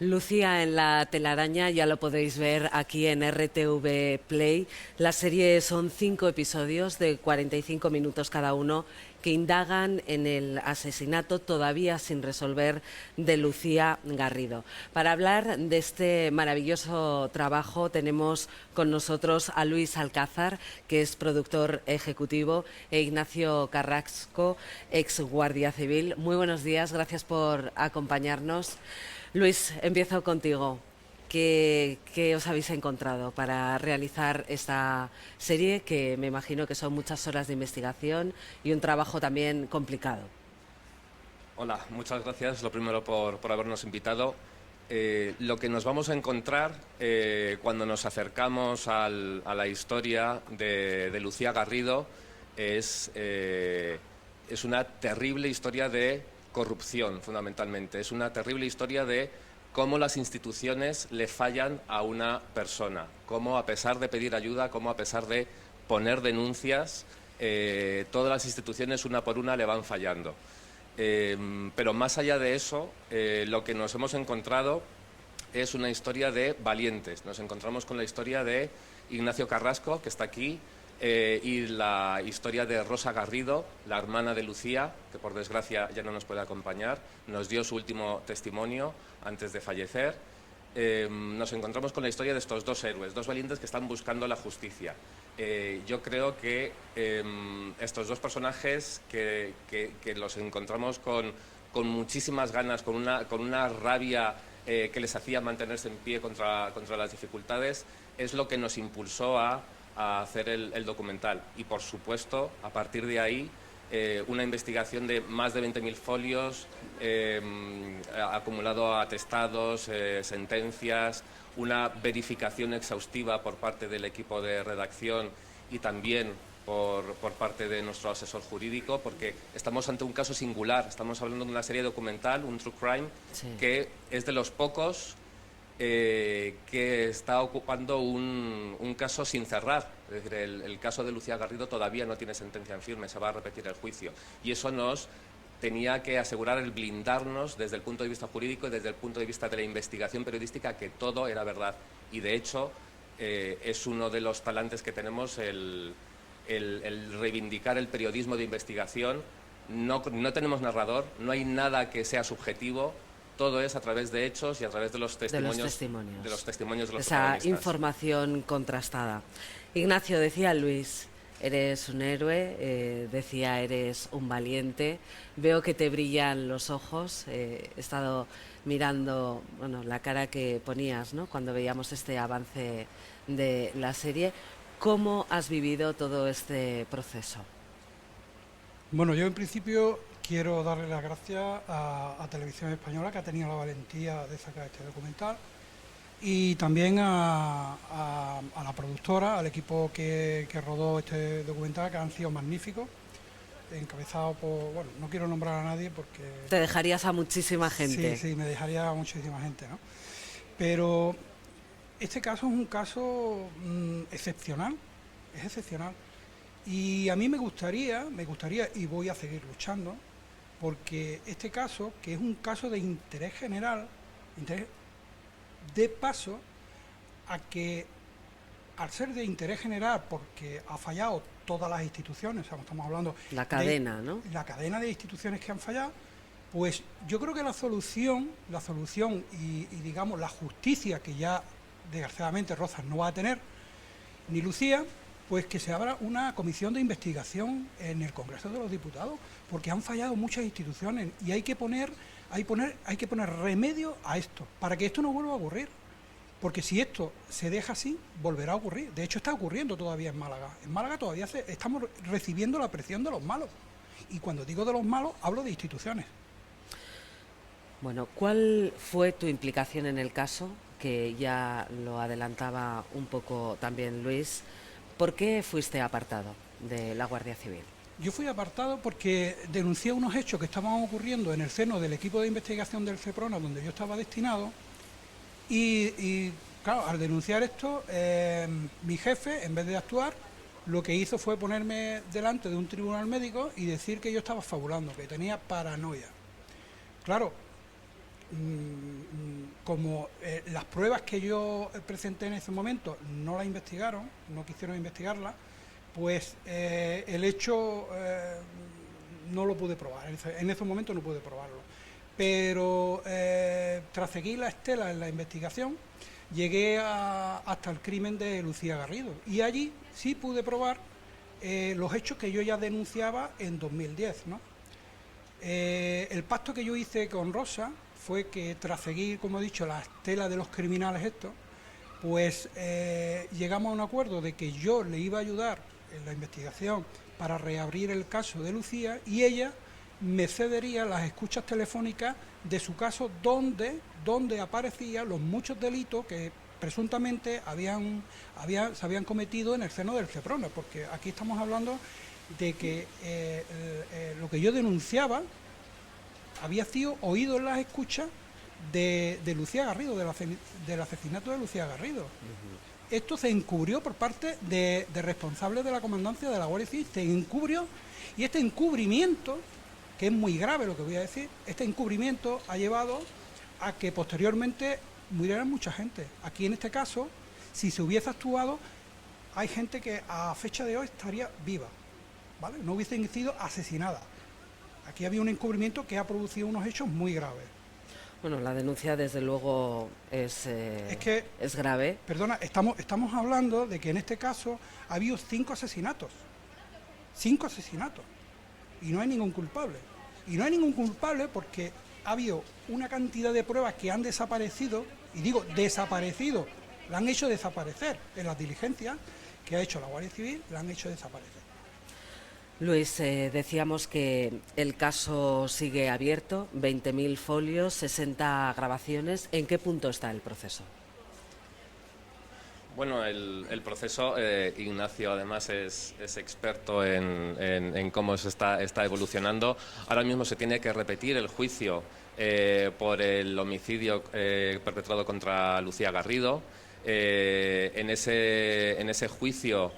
Lucía en la telaraña, ya lo podéis ver aquí en RTV Play. La serie son 5 episodios de 45 minutos cada uno que indagan en el asesinato todavía sin resolver de Lucía Garrido. Para hablar de este maravilloso trabajo tenemos con nosotros a Luis Alcázar, que es productor ejecutivo, e Ignacio Carrasco, ex guardia civil. Muy buenos días, gracias por acompañarnos. Luis, empiezo contigo. ¿Qué os habéis encontrado para realizar esta serie, que me imagino que son muchas horas de investigación y un trabajo también complicado? Hola, muchas gracias, lo primero por habernos invitado. Lo que nos vamos a encontrar cuando nos acercamos a la historia de Lucía Garrido es una terrible historia de corrupción, fundamentalmente. Es una terrible historia de cómo las instituciones le fallan a una persona, cómo a pesar de pedir ayuda, cómo a pesar de poner denuncias, todas las instituciones una por una le van fallando. Pero más allá de eso, lo que nos hemos encontrado es una historia de valientes. Nos encontramos con la historia de Ignacio Carrasco, que está aquí, y la historia de Rosa Garrido, la hermana de Lucía, que por desgracia ya no nos puede acompañar. Nos dio su último testimonio antes de fallecer. Nos encontramos con la historia de estos dos héroes, dos valientes que están buscando la justicia. Yo creo que estos dos personajes que los encontramos con muchísimas ganas, con una rabia que les hacía mantenerse en pie contra las dificultades, es lo que nos impulsó a hacer el documental. Y por supuesto, a partir de ahí, una investigación de más de 20.000 folios, acumulado atestados, sentencias, una verificación exhaustiva por parte del equipo de redacción y también por parte de nuestro asesor jurídico, porque estamos ante un caso singular. Estamos hablando de una serie documental, un true crime, sí, que es de los pocos que está ocupando un caso sin cerrar. Es decir, el caso de Lucía Garrido todavía no tiene sentencia en firme, se va a repetir el juicio. Y eso nos tenía que asegurar el blindarnos desde el punto de vista jurídico y desde el punto de vista de la investigación periodística, que todo era verdad. Y de hecho es uno de los talantes que tenemos el reivindicar el periodismo de investigación. No tenemos narrador, no hay nada que sea subjetivo. Todo es a través de hechos y a través de los testimonios de los protagonistas. Esa información contrastada. Ignacio, decía Luis, eres un héroe, decía, eres un valiente. Veo que te brillan los ojos. He estado mirando, bueno, la cara que ponías, ¿no?, cuando veíamos este avance de la serie. ¿Cómo has vivido todo este proceso? Bueno, yo en principio quiero darle las gracias a Televisión Española, que ha tenido la valentía de sacar este documental, y también a la productora, al equipo que rodó este documental, que han sido magníficos, encabezado por, bueno, no quiero nombrar a nadie porque... Te dejarías a muchísima gente. Sí, me dejaría a muchísima gente, ¿no? Pero este caso es un caso excepcional, es excepcional. Y a mí me gustaría, y voy a seguir luchando, porque este caso, que es un caso de interés general, dé paso a que, al ser de interés general, porque ha fallado todas las instituciones, o sea, estamos hablando... La cadena, ¿no? La cadena de instituciones que han fallado, pues yo creo que la solución y digamos la justicia, que ya desgraciadamente Rozas no va a tener, ni Lucía, pues que se abra una comisión de investigación en el Congreso de los Diputados, porque han fallado muchas instituciones y hay que poner remedio a esto, para que esto no vuelva a ocurrir. Porque si esto se deja así, volverá a ocurrir. De hecho, está ocurriendo todavía en Málaga. En Málaga todavía estamos recibiendo la presión de los malos. Y cuando digo de los malos, hablo de instituciones. Bueno, ¿cuál fue tu implicación en el caso? Que ya lo adelantaba un poco también Luis. ¿Por qué fuiste apartado de la Guardia Civil? Yo fui apartado porque denuncié unos hechos que estaban ocurriendo en el seno del equipo de investigación del CEPRONA, donde yo estaba destinado, y claro, al denunciar esto, mi jefe, en vez de actuar, lo que hizo fue ponerme delante de un tribunal médico y decir que yo estaba fabulando, que tenía paranoia. Claro, como las pruebas que yo presenté en ese momento no las investigaron, no quisieron investigarlas, pues el hecho no lo pude probar. En ese momento no pude probarlo. Pero tras seguir la estela en la investigación, llegué hasta el crimen de Lucía Garrido. Y allí sí pude probar los hechos que yo ya denunciaba en 2010, ¿no? El pacto que yo hice con Rosa fue que tras seguir, como he dicho, la estela de los criminales estos, pues llegamos a un acuerdo de que yo le iba a ayudar en la investigación para reabrir el caso de Lucía y ella me cedería las escuchas telefónicas de su caso donde aparecían los muchos delitos que presuntamente se habían cometido en el seno del Seprona, porque aquí estamos hablando de que lo que yo denunciaba había sido oído en las escuchas de Lucía Garrido, del asesinato de Lucía Garrido. Esto se encubrió por parte de responsables de la comandancia de la Guardia Civil, se encubrió, y este encubrimiento, que es muy grave lo que voy a decir, este encubrimiento ha llevado a que posteriormente muriera mucha gente. Aquí en este caso, si se hubiese actuado, hay gente que a fecha de hoy estaría viva, ¿vale? No hubiesen sido asesinadas. Aquí había un encubrimiento que ha producido unos hechos muy graves. Bueno, la denuncia desde luego es grave. Perdona, estamos hablando de que en este caso ha habido 5 asesinatos. 5 asesinatos. Y no hay ningún culpable. Y no hay ningún culpable porque ha habido una cantidad de pruebas que han desaparecido, y digo desaparecido, la han hecho desaparecer en las diligencias que ha hecho la Guardia Civil, la han hecho desaparecer. Luis, decíamos que el caso sigue abierto, 20.000 folios, 60 grabaciones. ¿En qué punto está el proceso? Bueno, el proceso, Ignacio además es experto en cómo se está evolucionando. Ahora mismo se tiene que repetir el juicio por el homicidio perpetrado contra Lucía Garrido. En ese juicio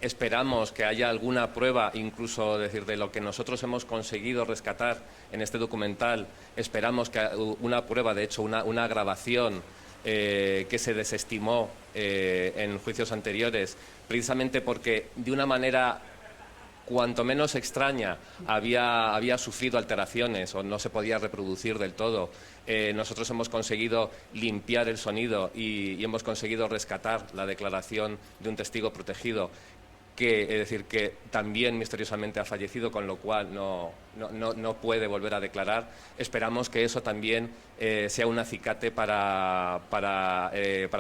esperamos que haya alguna prueba, incluso decir, de lo que nosotros hemos conseguido rescatar en este documental. Esperamos que una prueba, de hecho, una grabación que se desestimó en juicios anteriores, precisamente porque de una manera cuanto menos extraña había sufrido alteraciones o no se podía reproducir del todo. Nosotros hemos conseguido limpiar el sonido y hemos conseguido rescatar la declaración de un testigo protegido, es decir, que también misteriosamente ha fallecido, con lo cual no puede volver a declarar. Esperamos que eso también sea un acicate para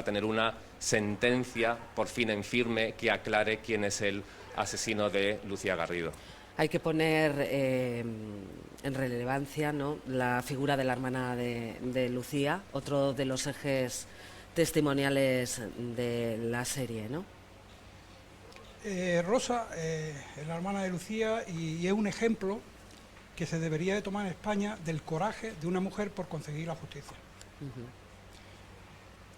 tener una sentencia por fin en firme que aclare quién es el asesino de Lucía Garrido. Hay que poner en relevancia, ¿no?, la figura de la hermana de Lucía, otro de los ejes testimoniales de la serie, ¿no? Rosa es la hermana de Lucía y es un ejemplo que se debería de tomar en España del coraje de una mujer por conseguir la justicia.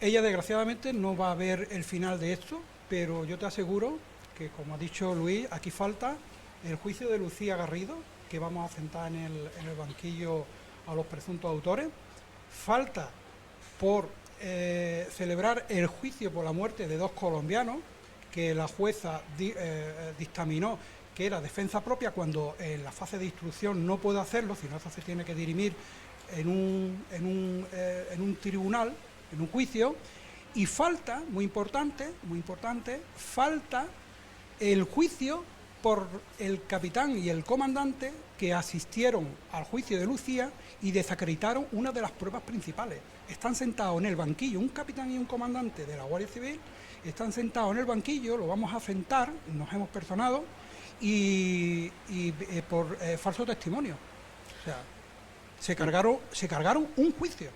Ella desgraciadamente no va a ver el final de esto, pero yo te aseguro que, como ha dicho Luis, aquí falta el juicio de Lucía Garrido, que vamos a sentar en el banquillo a los presuntos autores. Falta por celebrar el juicio por la muerte de 2 colombianos, que la jueza dictaminó que era defensa propia, cuando en la fase de instrucción no puede hacerlo, sino eso se tiene que dirimir en un tribunal, en un juicio. Y falta, muy importante, falta el juicio por el capitán y el comandante que asistieron al juicio de Lucía y desacreditaron una de las pruebas principales. Están sentados en el banquillo, un capitán y un comandante de la Guardia Civil, están sentados en el banquillo, lo vamos a sentar, nos hemos personado, y por falso testimonio. O sea, se cargaron un juicio.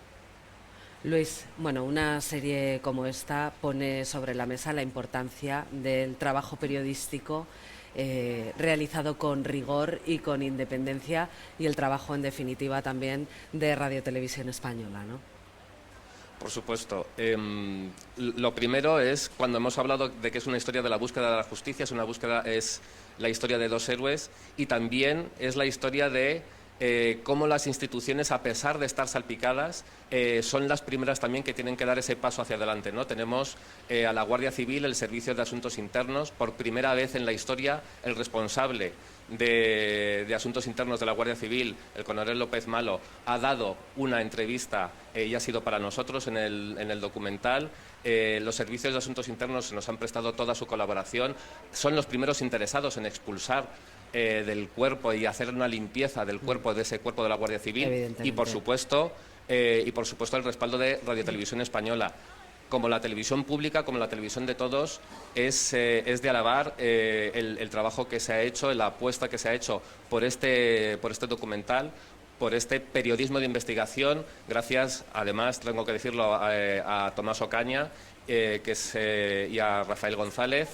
Luis, bueno, una serie como esta pone sobre la mesa la importancia del trabajo periodístico realizado con rigor y con independencia, y el trabajo, en definitiva, también de Radio Televisión Española, ¿no? Por supuesto. Lo primero es, cuando hemos hablado de que es una historia de la búsqueda de la justicia, es la historia de 2 héroes, y también es la historia de cómo las instituciones, a pesar de estar salpicadas, son las primeras también que tienen que dar ese paso hacia adelante, ¿no? Tenemos a la Guardia Civil, el Servicio de Asuntos Internos, por primera vez en la historia, el responsable de Asuntos Internos de la Guardia Civil, el coronel López Malo, ha dado una entrevista y ha sido para nosotros en el documental. Los servicios de Asuntos Internos nos han prestado toda su colaboración, son los primeros interesados en expulsar del cuerpo y hacer una limpieza del cuerpo, de ese cuerpo de la Guardia Civil, y por supuesto el respaldo de Radio Televisión Española. Como la televisión pública, como la televisión de todos, es de alabar el trabajo que se ha hecho, la apuesta que se ha hecho por este documental, por este periodismo de investigación, gracias, además, tengo que decirlo, a Tomás Ocaña y a Rafael González,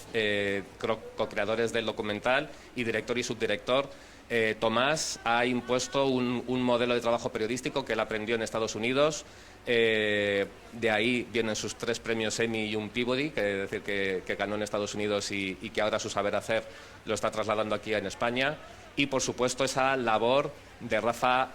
co-creadores del documental y director y subdirector. Tomás ha impuesto un modelo de trabajo periodístico que él aprendió en Estados Unidos. De ahí vienen sus 3 premios Emmy y un Peabody, que es decir, que ganó en Estados Unidos y que ahora su saber hacer lo está trasladando aquí en España. Y, por supuesto, esa labor de Rafa.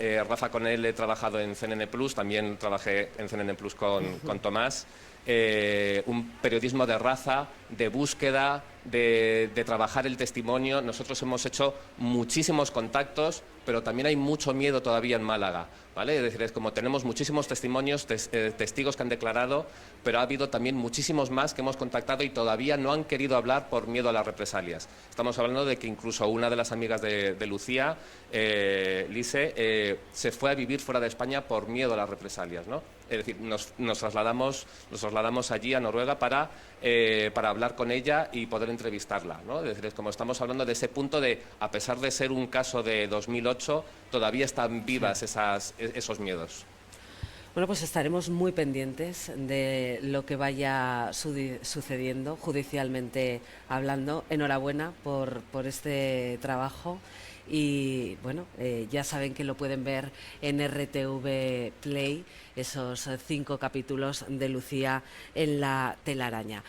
Con él he trabajado en CNN Plus, también trabajé en CNN Plus con Tomás. Un periodismo de raza, de búsqueda, de trabajar el testimonio. Nosotros hemos hecho muchísimos contactos, pero también hay mucho miedo todavía en Málaga, ¿vale? Es decir, es como tenemos muchísimos testimonios, testigos que han declarado, pero ha habido también muchísimos más que hemos contactado y todavía no han querido hablar por miedo a las represalias. Estamos hablando de que incluso una de las amigas de Lucía, Lise, se fue a vivir fuera de España por miedo a las represalias, ¿no? Es decir, nos trasladamos allí a Noruega para hablar con ella y poder entrevistarla, ¿no? Es decir, es como estamos hablando de ese punto de, a pesar de ser un caso de 2008, todavía están vivas esos miedos. Bueno, pues estaremos muy pendientes de lo que vaya sucediendo judicialmente hablando. Enhorabuena por este trabajo y bueno, ya saben que lo pueden ver en RTV Play, esos 5 capítulos de Lucía en la telaraña.